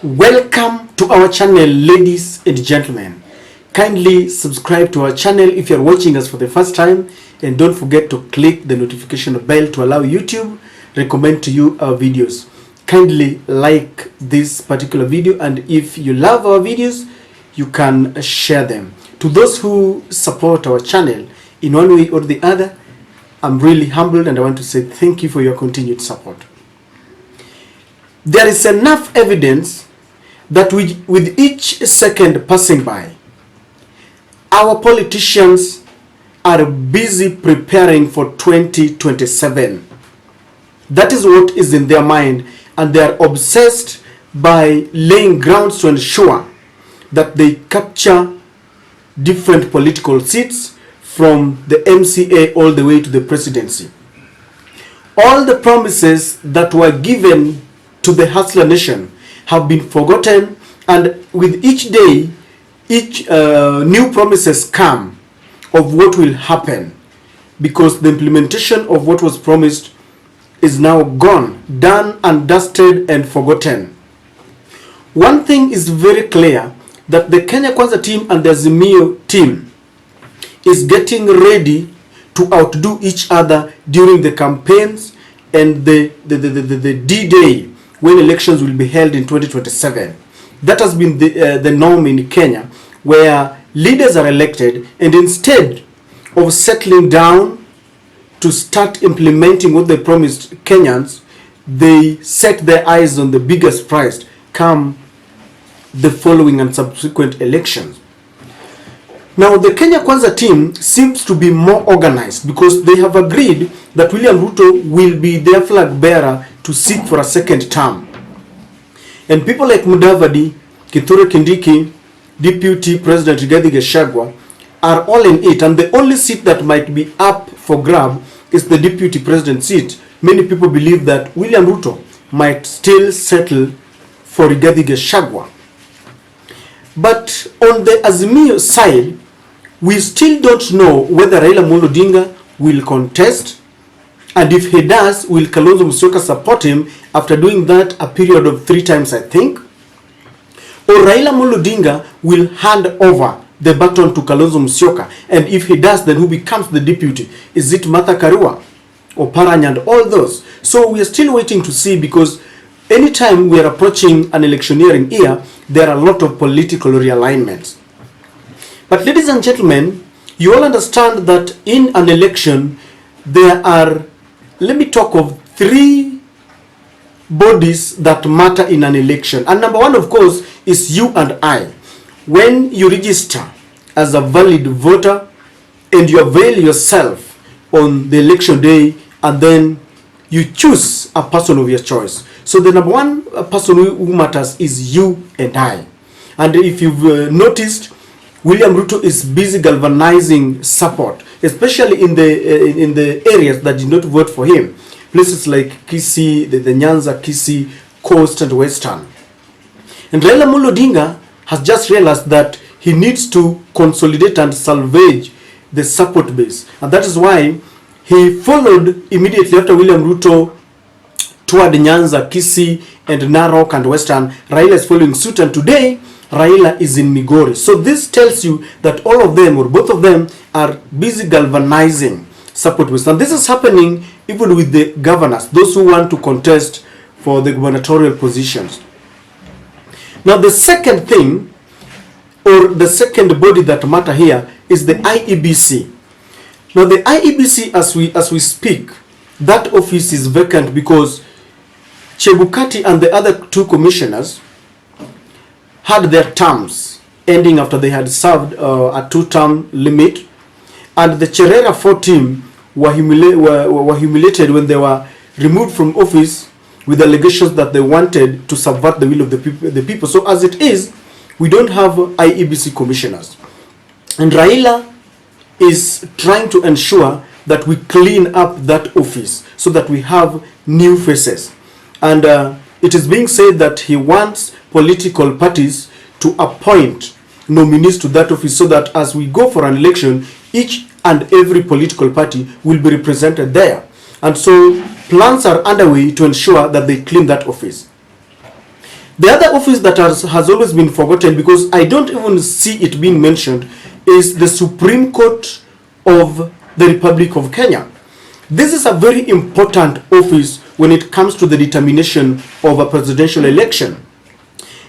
Welcome to our channel, ladies and gentlemen. Kindly subscribe to our channel if you're watching us for the first time, and don't forget to click the notification bell to allow YouTube recommend to you our videos. Kindly like this particular video, and if you love our videos, you can share them. To those who support our channel in one way or the other, I'm really humbled and I want to say thank you for your continued support. There is enough evidence that with each second passing by, our politicians are busy preparing for 2027. That is what is in their mind, and they are obsessed by laying grounds to ensure that they capture different political seats from the MCA all the way to the presidency. All the promises that were given to the hustler nation have been forgotten, and with each day, each new promises come of what will happen, because the implementation of what was promised is now gone, done and dusted and forgotten. One thing is very clear, that the Kenya Kwanza team and the Azimio team is getting ready to outdo each other during the campaigns and the D-Day, when elections will be held in 2027. That has been the norm in Kenya, where leaders are elected, and instead of settling down to start implementing what they promised Kenyans, they set their eyes on the biggest prize come the following and subsequent elections. Now, the Kenya Kwanza team seems to be more organized, because they have agreed that William Ruto will be their flag bearer to seek for a second term. And people like Mudavadi, Kithure Kindiki, Deputy President Rigathi Gachagua are all in it, and the only seat that might be up for grab is the Deputy President seat. Many people believe that William Ruto might still settle for Rigathi Gachagua. But on the Azimio side, we still don't know whether Raila Odinga will contest, and if he does, will Kalonzo Musyoka support him after doing that a period of 3 times, I think? Or Raila Odinga will hand over the baton to Kalonzo Musyoka, and if he does, then who becomes the deputy? Is it Martha Karua or Paranya and all those? So we are still waiting to see, because anytime we are approaching an electioneering year, there are a lot of political realignments. But ladies and gentlemen, you all understand that in an election, there are, let me talk of 3 bodies that matter in an election. And number 1, of course, is you and I. When you register as a valid voter and you avail yourself on the election day, and then you choose a person of your choice. So the number 1 person who matters is you and I. And if you've noticed, William Ruto is busy galvanizing support, especially in the areas that did not vote for him. Places like Kisii, the Nyanza, Kisii, Coast and Western. And Raila Odinga has just realized that he needs to consolidate and salvage the support base. And that is why he followed immediately after William Ruto toward Nyanza, Kisii and Narok and Western. Raila is following suit, and today Raila is in Migori. So this tells you that all of them, or both of them, are busy galvanizing support base. And this is happening even with the governors, those who want to contest for the gubernatorial positions. Now the second thing, or the second body that matter here, is the IEBC. Now the IEBC, as we speak, that office is vacant because Chebukati and the other 2 commissioners had their terms ending after they had served a 2-term limit, and the Cherera 4 team were humiliated when they were removed from office with allegations that they wanted to subvert the will of the people. So as it is, we don't have IEBC commissioners, and Raila is trying to ensure that we clean up that office so that we have new faces. And it is being said that he wants political parties to appoint nominees to that office, so that as we go for an election, each and every political party will be represented there. And so plans are underway to ensure that they clean that office. The other office that has always been forgotten, because I don't even see it being mentioned, is the Supreme Court of the Republic of Kenya. This is a very important office when it comes to the determination of a presidential election.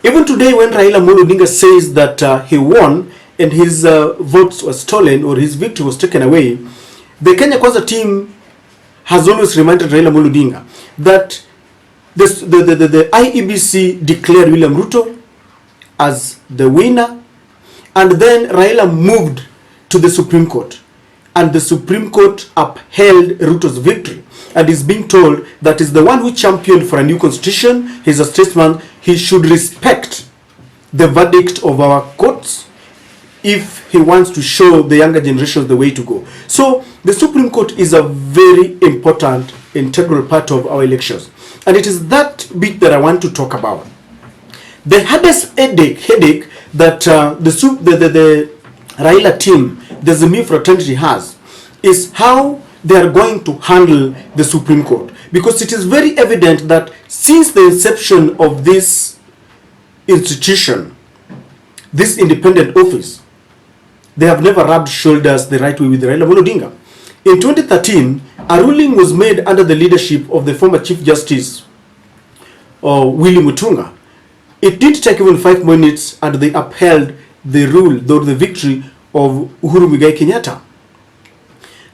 Even today, when Raila Odinga says that he won and his votes were stolen or his victory was taken away, the Kenya Kwanza team has always reminded Raila Odinga that the IEBC declared William Ruto as the winner, and then Raila moved to the Supreme Court, and the Supreme Court upheld Ruto's victory, and is being told that is the one who championed for a new constitution. He's a statesman. He should respect the verdict of our courts if he wants to show the younger generation the way to go. So the Supreme Court is a very important, integral part of our elections. And it is that bit that I want to talk about. The hardest headache that the Raila team, the Zimmi fraternity has, is how they are going to handle the Supreme Court. Because it is very evident that since the inception of this institution, this independent office, they have never rubbed shoulders the right way with Raila Odinga. In 2013, a ruling was made under the leadership of the former Chief Justice, Willy Mutunga. It did take even 5 minutes, and they upheld the rule, the victory of Uhuru Muigai Kenyatta.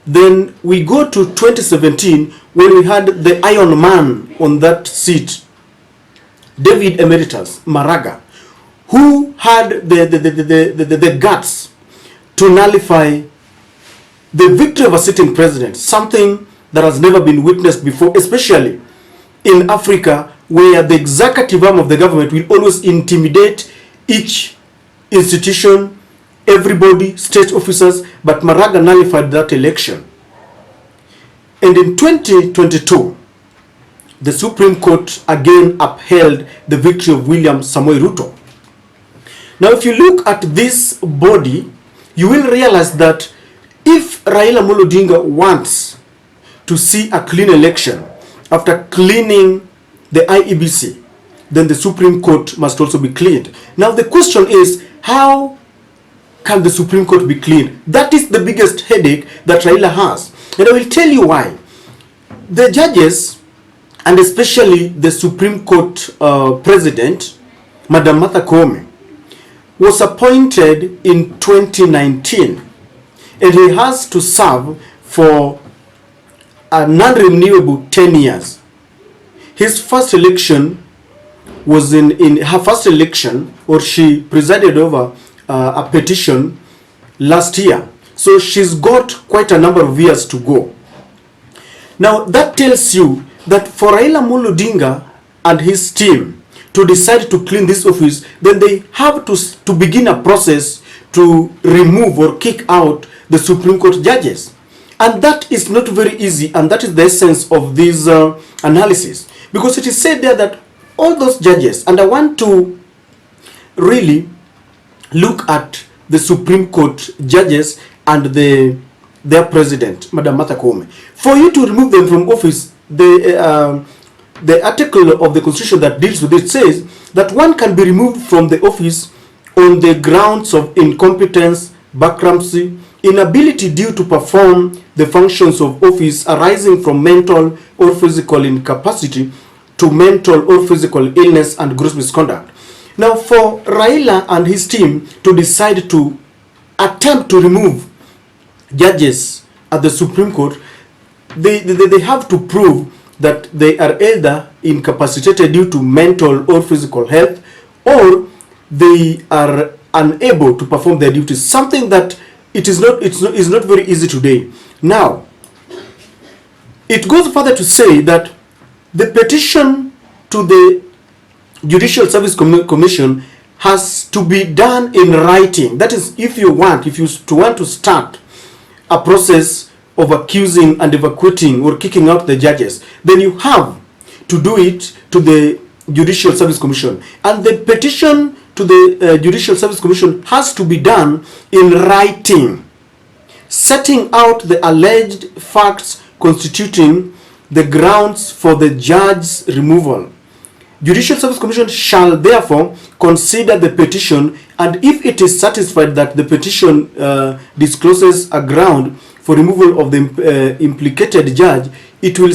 Then we go to 2017, when we had the Iron Man on that seat, David Emeritus Maraga, who had the guts to nullify the victory of a sitting president, something that has never been witnessed before, especially in Africa, where the executive arm of the government will always intimidate each institution, everybody, state officers, but Maraga nullified that election. And in 2022, the Supreme Court again upheld the victory of William Samoei Ruto. Now, if you look at this body, you will realize that if Raila Odinga wants to see a clean election after cleaning the IEBC, then the Supreme Court must also be cleaned. Now, the question is, how can the Supreme Court be cleaned? That is the biggest headache that Raila has. And I will tell you why. The judges, and especially the Supreme Court President, Madam Martha Koome, was appointed in 2019. And he has to serve for a non-renewable 10 years. His first election was in her first election, or she presided over a petition last year. So she's got quite a number of years to go. Now that tells you that for Raila Odinga and his team to decide to clean this office, then they have to begin a process to remove or kick out the Supreme Court judges. And that is not very easy, and that is the essence of this analysis. Because it is said there that all those judges, and I want to really look at the Supreme Court judges and their president, Madam Martha Koome. For you to remove them from office, the article of the Constitution that deals with it says that one can be removed from the office on the grounds of incompetence, bankruptcy, inability due to perform the functions of office arising from mental or physical incapacity to mental or physical illness and gross misconduct. Now, for Raila and his team to decide to attempt to remove judges at the Supreme Court, they have to prove that they are either incapacitated due to mental or physical health, or they are unable to perform their duties, something that is not very easy today. Now, it goes further to say that the petition to the Judicial Service Commission has to be done in writing. That is, if you want to start a process of accusing and evacuating or kicking out the judges, then you have to do it to the Judicial Service Commission. And the petition to the Judicial Service Commission has to be done in writing, setting out the alleged facts constituting the grounds for the judge's removal. Judicial Service Commission shall therefore consider the petition, and if it is satisfied that the petition discloses a ground for removal of the implicated judge, it will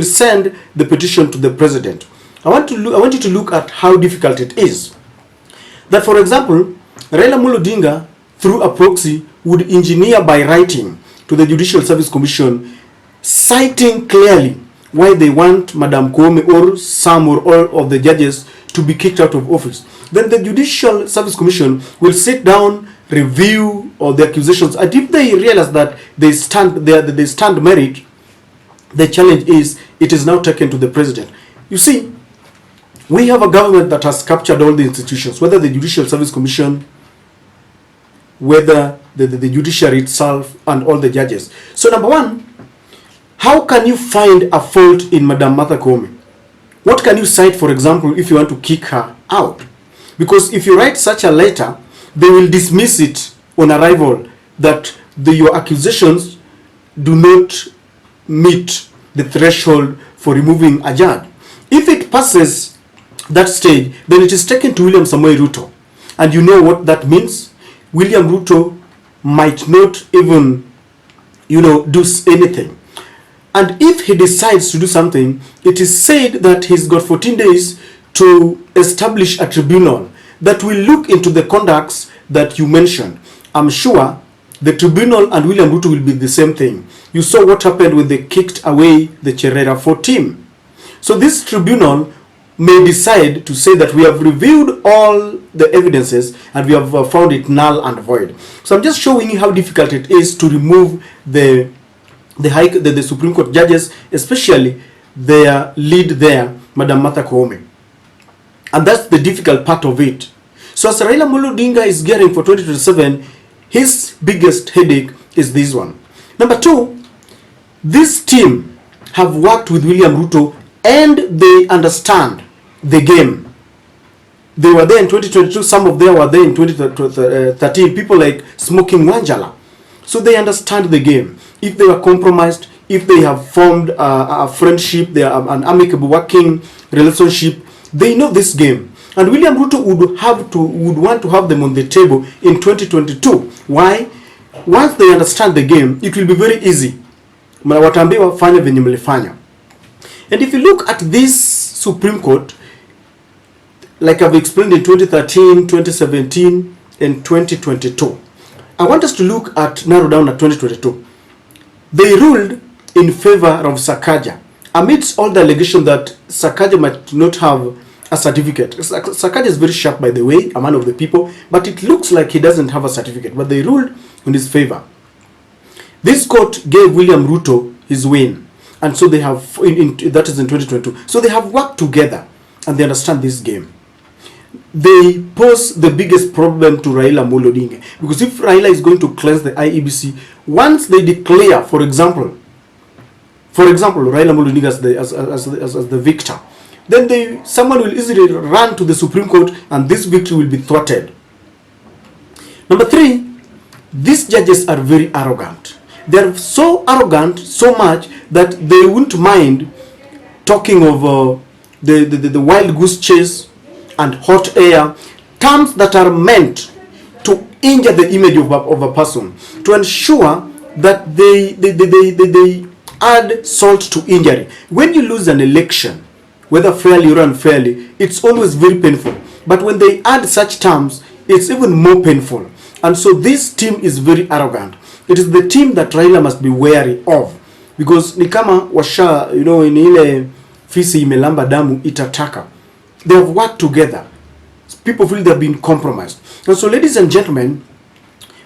send the petition to the president. I want you to look at how difficult it is. That, for example, Raila Amolo Odinga, through a proxy, would engineer by writing to the Judicial Service Commission, citing clearly why they want Madam Koome or some or all of the judges to be kicked out of office. Then the Judicial Service Commission will sit down, review all the accusations, and if they realize that they stand merit, the challenge is it is now taken to the president. You see, we have a government that has captured all the institutions, whether the Judicial Service Commission, whether the judiciary itself, and all the judges. So number one, how can you find a fault in Madam Martha Koome? What can you cite, for example, if you want to kick her out? Because if you write such a letter, they will dismiss it on arrival that your accusations do not meet the threshold for removing a judge. If it passes that stage, then it is taken to William Samoei Ruto. And you know what that means? William Ruto might not even, do anything. And if he decides to do something, it is said that he's got 14 days to establish a tribunal that will look into the conducts that you mentioned. I'm sure the tribunal and William Ruto will be the same thing. You saw what happened when they kicked away the Cherera 4 team. So this tribunal may decide to say that we have reviewed all the evidences and we have found it null and void. So I'm just showing you how difficult it is to remove the Supreme Court judges, especially their lead there, Madam Martha Koome. And that's the difficult part of it. So as Raila Amolo Odinga is gearing for 2027, his biggest headache is this one. Number two, this team have worked with William Ruto and they understand the game. They were there in 2022, some of them were there in 2013, people like Smoking Wanjala. So they understand the game. If they were compromised, if they have formed a friendship, they have an amicable working relationship, they know this game. And William Ruto would want to have them on the table in 2022. Why? Once they understand the game, it will be very easy. Watambiwa fanya venye mlifanya. And if you look at this Supreme Court, like I've explained in 2013, 2017, and 2022, I want us to narrow down at 2022. They ruled in favor of Sakaja, amidst all the allegation that Sakaja might not have a certificate. Sakaja is very sharp, by the way, a man of the people, but it looks like he doesn't have a certificate, but they ruled in his favor. This court gave William Ruto his win, and so they have, that is in 2022, so they have worked together, and they understand this game. They pose the biggest problem to Raila Amolo Odinga, because if Raila is going to cleanse the IEBC, once they declare, for example, Raila Amolo Odinga as the victor, then someone will easily run to the Supreme Court, and this victory will be thwarted. Number three, these judges are very arrogant. They are so arrogant, so much that they wouldn't mind talking of the wild goose chase and hot air, terms that are meant to injure the image of a person, to ensure that they add salt to injury. When you lose an election, whether fairly or unfairly, it's always very painful. But when they add such terms, it's even more painful. And so this team is very arrogant. It is the team that Raila must be wary of. Because ni kama washa, in ile fisi imelamba damu itataka. They have worked together. People feel they have been compromised. And so, ladies and gentlemen,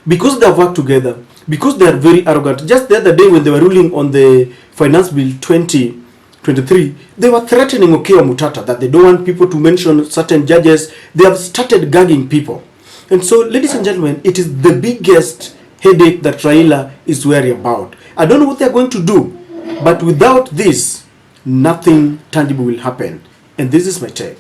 because they have worked together, because they are very arrogant, just the other day when they were ruling on the Finance Bill 2023, they were threatening Okeya Mutata that they don't want people to mention certain judges. They have started gagging people. And so, ladies and gentlemen, it is the biggest headache that Raila is worried about. I don't know what they're going to do, but without this, nothing tangible will happen. And this is my take.